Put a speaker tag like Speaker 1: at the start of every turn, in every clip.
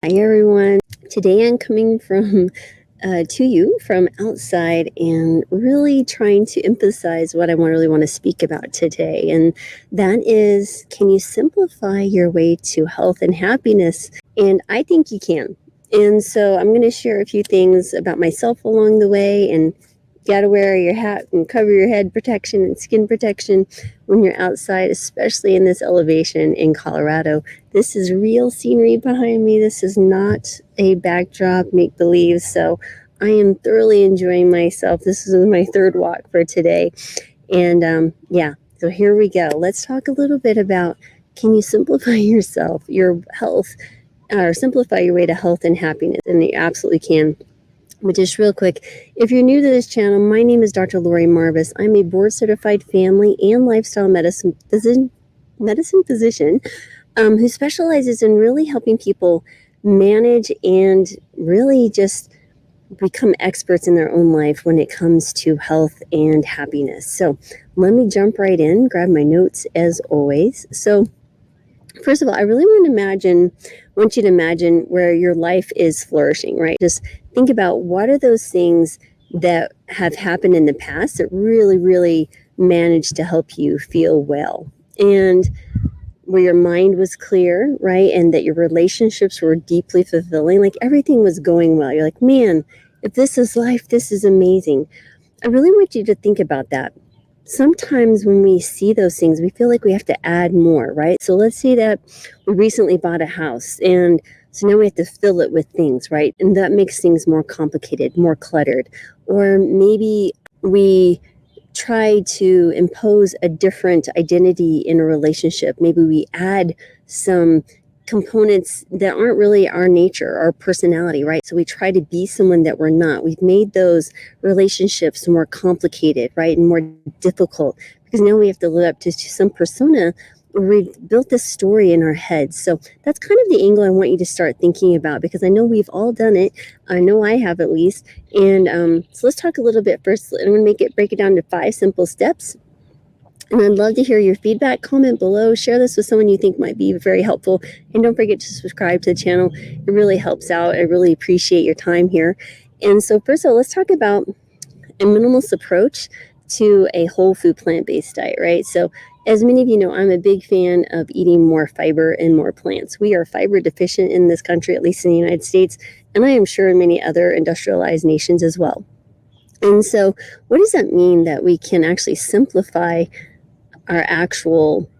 Speaker 1: Hi everyone. Today I'm coming to you from outside and really trying to emphasize what I really want to speak about today. And that is, can you simplify your way to health and happiness? And I think you can. And so I'm going to share a few things about myself along the way, and you got to wear your hat and cover your head protection and skin protection when you're outside, especially in this elevation in Colorado. This is real scenery behind me. This is not a backdrop, make believe. So I am thoroughly enjoying myself. This is my third walk for today. And so here we go. Let's talk a little bit about, can you simplify yourself, your health, or simplify your way to health and happiness? And you absolutely can. But just real quick, if you're new to this channel, my name is Dr. Lori Marvis. I'm a board-certified family and lifestyle medicine physician who specializes in really helping people manage and really just become experts in their own life when it comes to health and happiness. So let me jump right in, grab my notes as always. So first of all, I really want you to imagine where your life is flourishing, right? Just think about, what are those things that have happened in the past that really, really managed to help you feel well, and where your mind was clear, right? And that your relationships were deeply fulfilling, like everything was going well. You're like, man, if this is life, this is amazing. I really want you to think about that. Sometimes when we see those things, we feel like we have to add more, right? So let's say that we recently bought a house, and so now we have to fill it with things, right? And that makes things more complicated, more cluttered. Or maybe we try to impose a different identity in a relationship. Maybe we add some components that aren't really our nature, our personality, right? So we try to be someone that we're not. We've made those relationships more complicated, right? And more difficult, because now we have to live up to some persona. We've built this story in our heads. So that's kind of the angle I want you to start thinking about, because I know we've all done it. I know I have, at least. And so let's talk a little bit first. I'm going to break it down to 5 simple steps. And I'd love to hear your feedback. Comment below. Share this with someone you think might be very helpful. And don't forget to subscribe to the channel. It really helps out. I really appreciate your time here. And so first of all, let's talk about a minimalist approach to a whole food plant-based diet, right? So as many of you know, I'm a big fan of eating more fiber and more plants. We are fiber deficient in this country, at least in the United States, and I am sure in many other industrialized nations as well. And so what does that mean that we can actually simplify our actual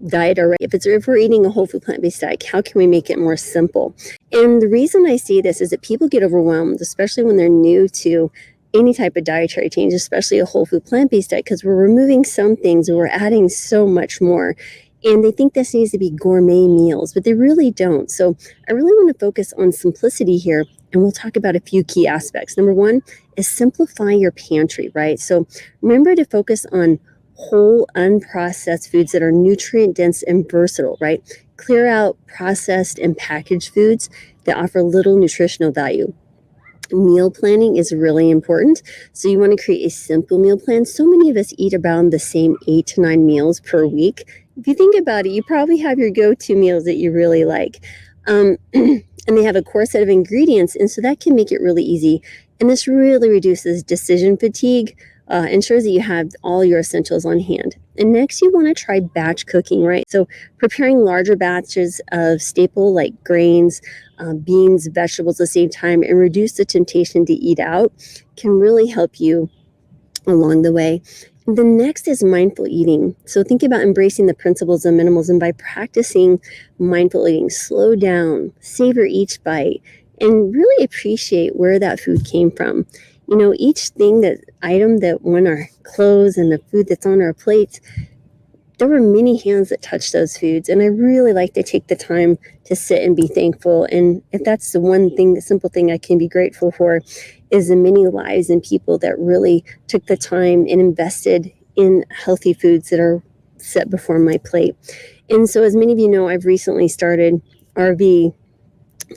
Speaker 1: diet? Or if we're eating a whole food plant-based diet, how can we make it more simple? And the reason I see this is that people get overwhelmed, especially when they're new to any type of dietary change, especially a whole food plant-based diet, because we're removing some things and we're adding so much more. And they think this needs to be gourmet meals, but they really don't. So I really want to focus on simplicity here, and we'll talk about a few key aspects. Number one is simplify your pantry, right? So remember to focus on whole, unprocessed foods that are nutrient dense and versatile, right? Clear out processed and packaged foods that offer little nutritional value. Meal planning is really important. So you want to create a simple meal plan. So many of us eat around the same 8 to 9 meals per week. If you think about it, you probably have your go-to meals that you really like. And they have a core set of ingredients, and so that can make it really easy. And this really reduces decision fatigue, ensures that you have all your essentials on hand. And next, you want to try batch cooking, right? So preparing larger batches of staple like grains, beans, vegetables at the same time, and reduce the temptation to eat out can really help you along the way. And the next is mindful eating. So think about embracing the principles of minimalism by practicing mindful eating. Slow down, savor each bite, and really appreciate where that food came from. You know, each item that on our clothes and the food that's on our plates, there were many hands that touched those foods. And I really like to take the time to sit and be thankful. And if that's the one thing, the simple thing I can be grateful for, is the many lives and people that really took the time and invested in healthy foods that are set before my plate. And so as many of you know, I've recently started RV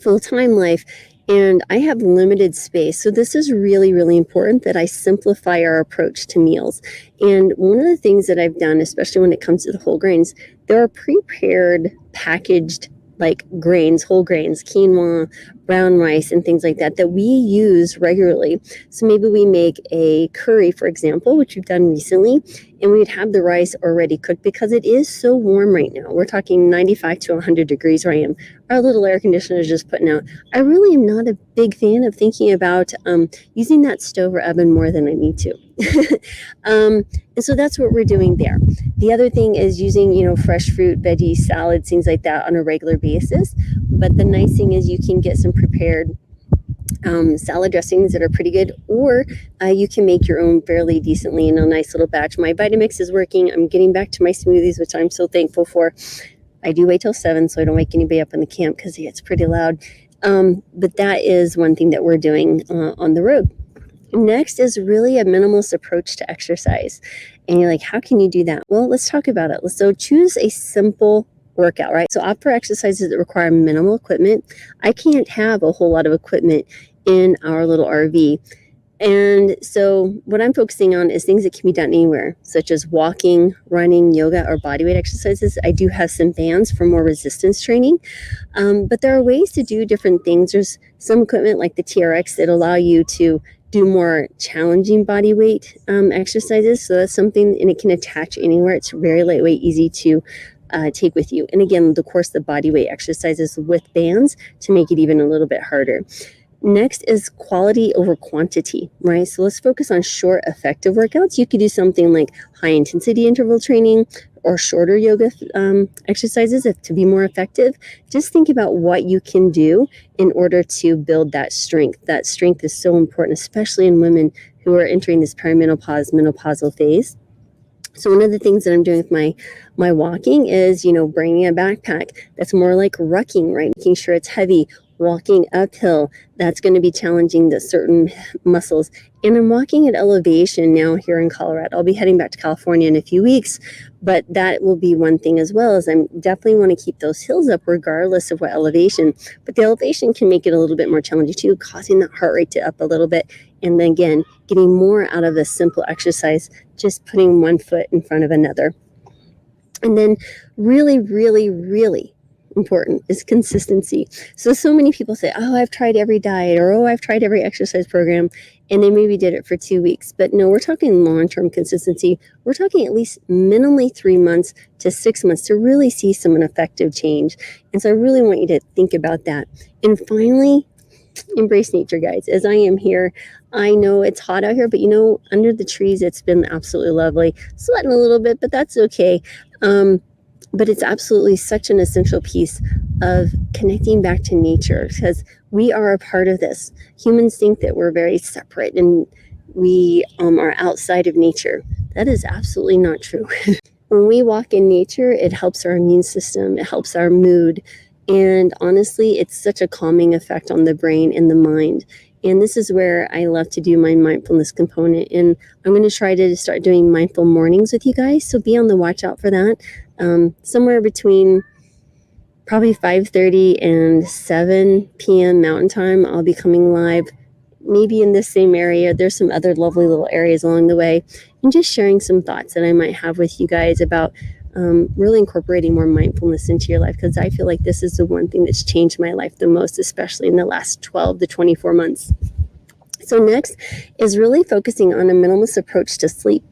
Speaker 1: full-time life, and I have limited space. So this is really, really important that I simplify our approach to meals. And one of the things that I've done, especially when it comes to the whole grains, there are prepared, packaged like grains, whole grains, quinoa, brown rice, and things like that we use regularly. So maybe we make a curry, for example, which we've done recently, and we'd have the rice already cooked because it is so warm right now. We're talking 95 to 100 degrees where I am. Our little air conditioner is just putting out. I really am not a big fan of thinking about using that stove or oven more than I need to. And so that's what we're doing there. The other thing is using, fresh fruit, veggies, salads, things like that on a regular basis. But the nice thing is you can get some prepared salad dressings that are pretty good, or you can make your own fairly decently in a nice little batch. My Vitamix is working. I'm getting back to my smoothies, which I'm so thankful for. I do wait till 7 so I don't wake anybody up in the camp because it gets pretty loud. But that is one thing that we're doing on the road. Next is really a minimalist approach to exercise. And you're like, how can you do that? Well, let's talk about it. So choose a simple workout, right? So opt for exercises that require minimal equipment. I can't have a whole lot of equipment in our little RV. And so what I'm focusing on is things that can be done anywhere, such as walking, running, yoga, or bodyweight exercises. I do have some bands for more resistance training, but there are ways to do different things. There's some equipment like the TRX that allow you to do more challenging body weight exercises. So that's something, and it can attach anywhere. It's very lightweight, easy to take with you. And again, of course, the body weight exercises with bands to make it even a little bit harder. Next is quality over quantity, right? So let's focus on short, effective workouts. You could do something like high intensity interval training or shorter yoga exercises to be more effective. Just think about what you can do in order to build that strength. That strength is so important, especially in women who are entering this perimenopause, menopausal phase. So one of the things that I'm doing with my walking is, bringing a backpack that's more like rucking, right? Making sure it's heavy. Walking uphill, that's going to be challenging the certain muscles. And I'm walking at elevation now here in Colorado. I'll be heading back to California in a few weeks, but that will be one thing as well, as I definitely want to keep those hills up regardless of what elevation. But the elevation can make it a little bit more challenging too, causing that heart rate to up a little bit. And then again, getting more out of a simple exercise, just putting one foot in front of another. And then really, really, really important is consistency. So many people say, oh, I've tried every diet, or oh, I've tried every exercise program, and they maybe did it for 2 weeks. But no, we're talking long-term consistency. We're talking at least minimally 3 months to 6 months to really see some effective change. And so I really want you to think about that. And finally, embrace nature, guys. As I am here, I know it's hot out here, but under the trees, it's been absolutely lovely. Sweating a little bit, but that's okay. But it's absolutely such an essential piece of connecting back to nature, because we are a part of this. Humans think that we're very separate and we are outside of nature. That is absolutely not true. When we walk in nature, it helps our immune system, it helps our mood, and honestly, it's such a calming effect on the brain and the mind. And this is where I love to do my mindfulness component. And I'm going to try to start doing mindful mornings with you guys. So be on the watch out for that. Somewhere between probably 5:30 and 7 p.m. Mountain Time, I'll be coming live, maybe in this same area. There's some other lovely little areas along the way, and just sharing some thoughts that I might have with you guys about really incorporating more mindfulness into your life, because I feel like this is the one thing that's changed my life the most, especially in the last 12 to 24 months. So next is really focusing on a minimalist approach to sleep.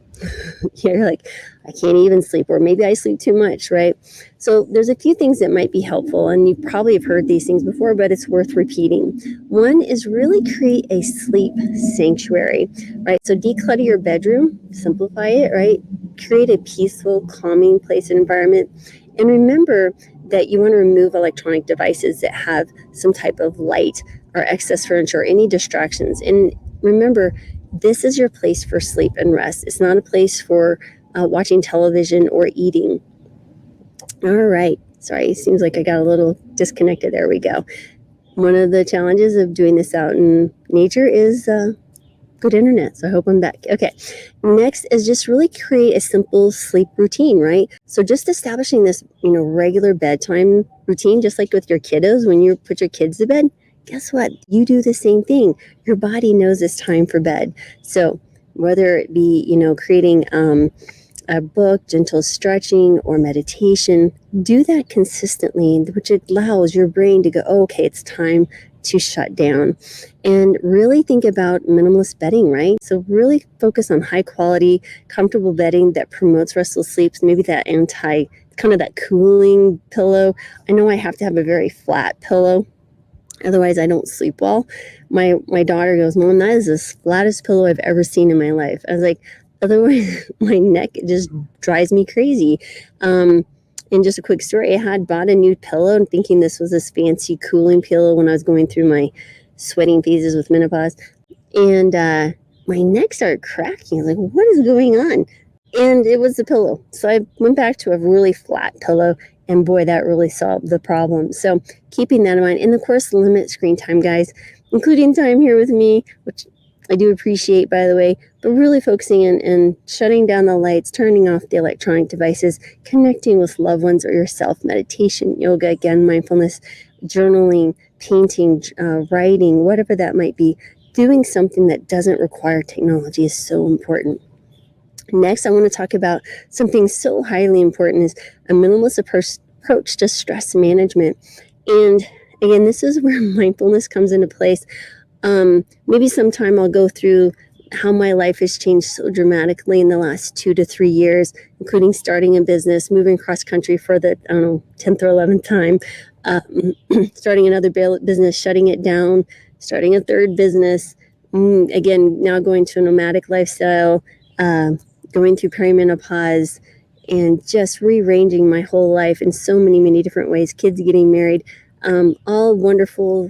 Speaker 1: You're like, I can't even sleep, or maybe I sleep too much, right? So there's a few things that might be helpful, and you probably have heard these things before, but it's worth repeating. One is really create a sleep sanctuary, right? So declutter your bedroom, simplify it, right? Create a peaceful, calming place and environment. And remember that you want to remove electronic devices that have some type of light or excess furniture or any distractions. And remember, this is your place for sleep and rest. It's not a place for watching television or eating. All right. Sorry, it seems like I got a little disconnected. There we go. One of the challenges of doing this out in nature is good internet. So I hope I'm back. Okay. Next is just really create a simple sleep routine, right? So just establishing this, regular bedtime routine, just like with your kiddos, when you put your kids to bed, guess what? You do the same thing. Your body knows it's time for bed. So whether it be, creating a book, gentle stretching, or meditation. Do that consistently, which allows your brain to go, oh, okay, it's time to shut down. And really think about minimalist bedding, right? So really focus on high quality, comfortable bedding that promotes restful sleeps, maybe that kind of that cooling pillow. I know I have to have a very flat pillow, otherwise I don't sleep well. My daughter goes, Mom, that is the flattest pillow I've ever seen in my life. I was like, otherwise my neck just drives me crazy. And just a quick story, I had bought a new pillow and thinking this was this fancy cooling pillow when I was going through my sweating phases with menopause. And my neck started cracking. I was like, what is going on? And it was the pillow. So I went back to a really flat pillow, and boy, that really solved the problem. So keeping that in mind, and of course, limit screen time, guys, including time here with me, which I do appreciate, by the way, but really focusing in and shutting down the lights, turning off the electronic devices, connecting with loved ones or yourself, meditation, yoga, again, mindfulness, journaling, painting, writing, whatever that might be. Doing something that doesn't require technology is so important. Next, I want to talk about something so highly important is a minimalist approach to stress management. And again, this is where mindfulness comes into place. Maybe sometime I'll go through how my life has changed so dramatically in the last 2 to 3 years, including starting a business, moving cross country for the 10th or 11th time, starting another business, shutting it down, starting a third business, again, now going to a nomadic lifestyle, going through perimenopause, and just rearranging my whole life in so many, many different ways, kids getting married, all wonderful,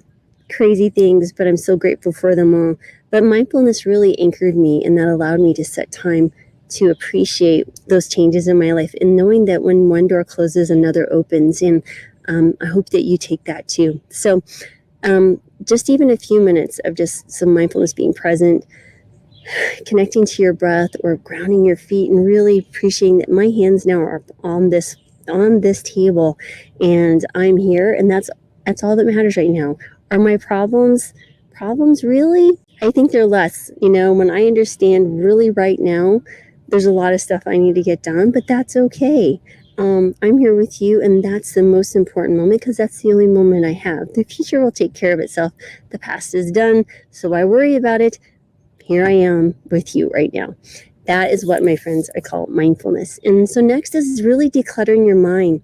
Speaker 1: crazy things, but I'm so grateful for them all. But mindfulness really anchored me, and that allowed me to set time to appreciate those changes in my life, and knowing that when one door closes, another opens. And I hope that you take that too. So just even a few minutes of just some mindfulness, being present, connecting to your breath, or grounding your feet, and really appreciating that my hands now are on this table, and I'm here, and that's all that matters right now. Are my problems really? I think they're less. When I understand really right now, there's a lot of stuff I need to get done, but that's okay. I'm here with you, and that's the most important moment, because that's the only moment I have. The future will take care of itself. The past is done, so why worry about it? Here I am with you right now. That is what, my friends, I call mindfulness. And so next is really decluttering your mind.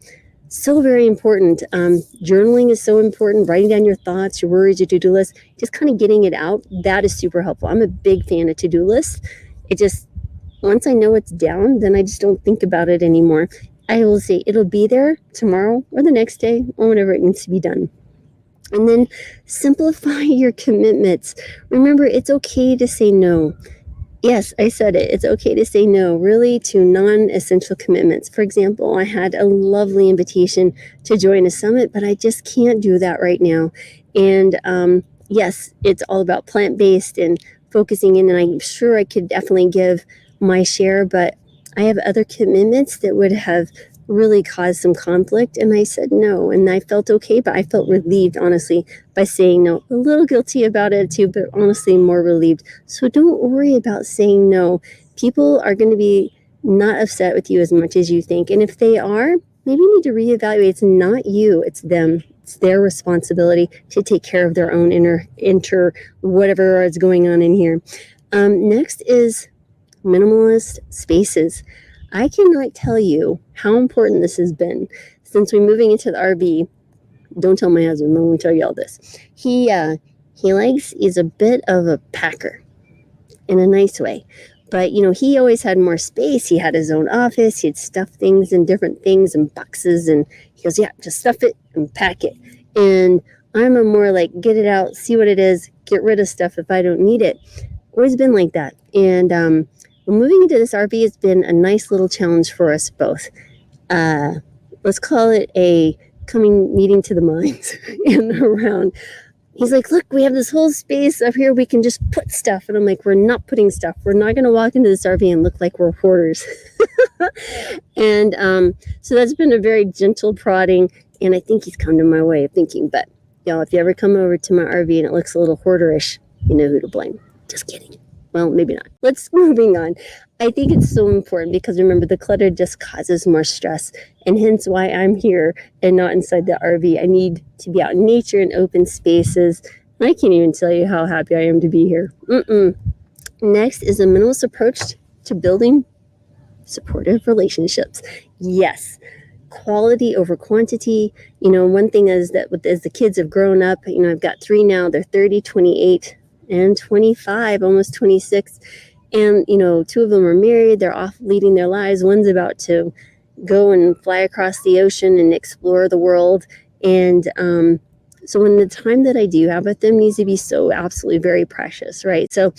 Speaker 1: So very important. Journaling is so important. Writing down your thoughts, your worries, your to-do list, just kind of getting it out. That is super helpful. I'm a big fan of to-do lists. It just, once I know it's down, then I just don't think about it anymore. I will say it'll be there tomorrow or the next day or whenever it needs to be done. And then simplify your commitments. Remember, it's okay to say no. Yes, I said it. It's okay to say no, really, to non-essential commitments. For example, I had a lovely invitation to join a summit, but I just can't do that right now. And yes, it's all about plant-based and focusing in, and I'm sure I could definitely give my share, but I have other commitments that would have really caused some conflict, and I said no, and I felt okay, but I felt relieved, honestly, by saying no. A little guilty about it too, but honestly more relieved. So don't worry about saying no. People are going to be not upset with you as much as you think, and if they are, maybe you need to reevaluate. It's not you, it's them. It's their responsibility to take care of their own inner whatever is going on in here. Next is minimalist spaces. I cannot tell you how important this has been since we're moving into the RV. Don't tell my husband, I'm going to tell you all this. He's a bit of a packer in a nice way. But, he always had more space. He had his own office. He'd stuff things in different things and boxes. And he goes, yeah, just stuff it and pack it. And I'm a more like, get it out, see what it is, get rid of stuff if I don't need it. Always been like that. And, moving into this RV has been a nice little challenge for us both. Let's call it a meeting to the minds and around. He's like, look, we have this whole space up here. We can just put stuff. And I'm like, we're not putting stuff. We're not going to walk into this RV and look like we're hoarders. And so that's been a very gentle prodding. And I think he's come to my way of thinking. But, y'all, if you ever come over to my RV and it looks a little hoarderish, you know who to blame. Just kidding. Well, maybe not. Let's moving on. I think it's so important because remember, the clutter just causes more stress, and hence why I'm here and not inside the RV. I need to be out in nature and open spaces. I can't even tell you how happy I am to be here. Next is a minimalist approach to building supportive relationships. Yes, quality over quantity. One thing is that as the kids have grown up, I've got 3 now. They're 30, 28, and 25, almost 26. And, 2 of them are married. They're off leading their lives. One's about to go and fly across the ocean and explore the world. And so when the time that I do have with them needs to be so absolutely very precious, right? So,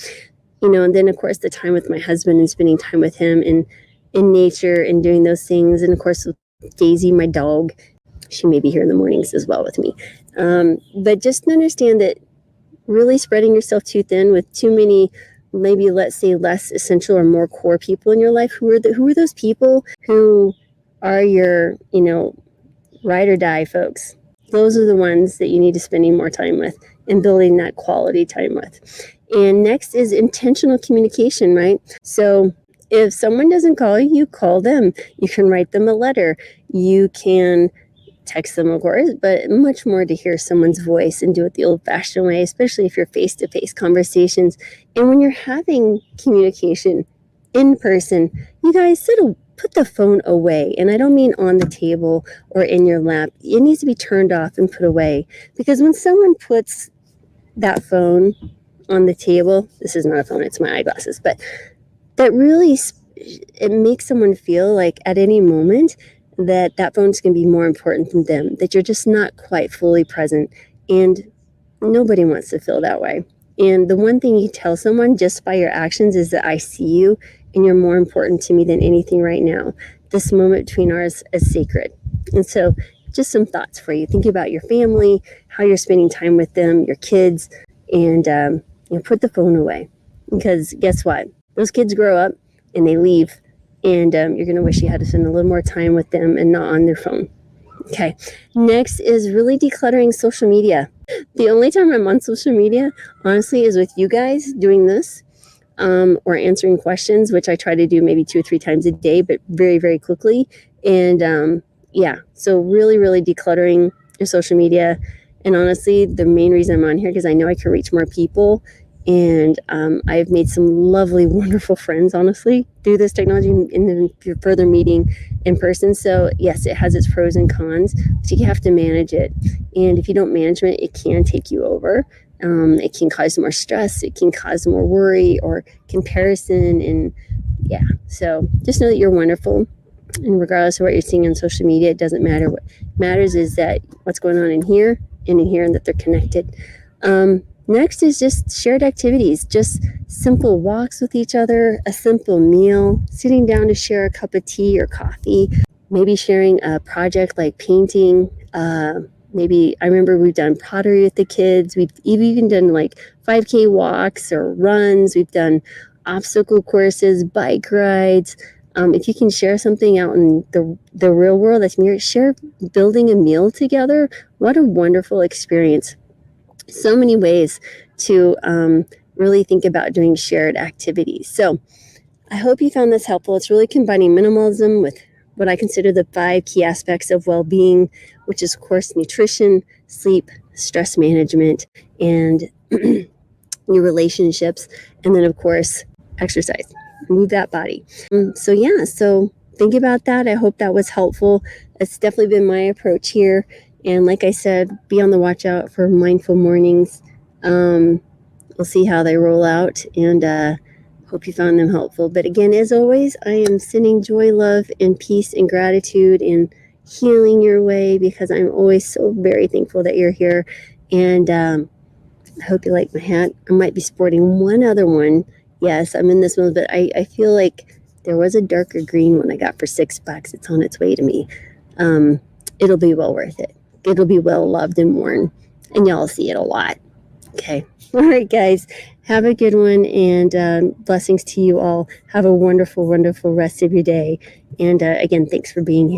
Speaker 1: and then, of course, the time with my husband and spending time with him in nature and doing those things. And, of course, with Daisy, my dog, she may be here in the mornings as well with me. But just understand that really spreading yourself too thin with too many, maybe let's say less essential or more core people in your life. Who are those people who are your, ride or die folks? Those are the ones that you need to spending more time with and building that quality time with. And next is intentional communication, right? So if someone doesn't call you, call them. You can write them a letter. You can text them, of course, but much more to hear someone's voice and do it the old-fashioned way, especially if you're face-to-face conversations. And when you're having communication in person, you guys put the phone away. And I don't mean on the table or in your lap. It needs to be turned off and put away. Because when someone puts that phone on the table, this is not a phone, it's my eyeglasses, but that really, it makes someone feel like at any moment that phone's going to be more important than them, that you're just not quite fully present. And nobody wants to feel that way. And the one thing you tell someone just by your actions is that I see you and you're more important to me than anything right now. This moment between ours is sacred. And so just some thoughts for you. Think about your family, how you're spending time with them, your kids, and put the phone away. Because guess what? Those kids grow up and they leave, and you're going to wish you had to spend a little more time with them and not on their phone. Okay. Next is really decluttering social media. The only time I'm on social media, honestly, is with you guys doing this or answering questions, which I try to do maybe 2 or 3 times a day, but very, very quickly. And so really, really decluttering your social media. And honestly, the main reason I'm on here because I know I can reach more people. And I've made some lovely, wonderful friends, honestly, through this technology and then further meeting in person. So, yes, it has its pros and cons, but you have to manage it. And if you don't manage it, it can take you over. It can cause more stress. It can cause more worry or comparison. And, so just know that you're wonderful. And regardless of what you're seeing on social media, it doesn't matter. What matters is that what's going on in here and that they're connected. Next is just shared activities, just simple walks with each other, a simple meal, sitting down to share a cup of tea or coffee, maybe sharing a project like painting. Maybe I remember we've done pottery with the kids. We've even done like 5K walks or runs. We've done obstacle courses, bike rides. If you can share something out in the real world, share building a meal together. What a wonderful experience. So many ways to really think about doing shared activities. So I hope you found this helpful. It's really combining minimalism with what I consider the 5 key aspects of well-being, which is, of course, nutrition, sleep, stress management, and your relationships, and then, of course, exercise. Move that body. So think about that. I hope that was helpful. It's definitely been my approach here. And like I said, be on the watch out for mindful mornings. We'll see how they roll out, and hope you found them helpful. But again, as always, I am sending joy, love, and peace and gratitude and healing your way because I'm always so very thankful that you're here. And I hope you like my hat. I might be sporting one other one. Yes, I'm in this one, but I feel like there was a darker green one I got for $6. It's on its way to me. It'll be well worth it. It'll be well loved and worn, and y'all see it a lot. Okay. All right, guys. Have a good one, and blessings to you all. Have a wonderful, wonderful rest of your day. And again, thanks for being here.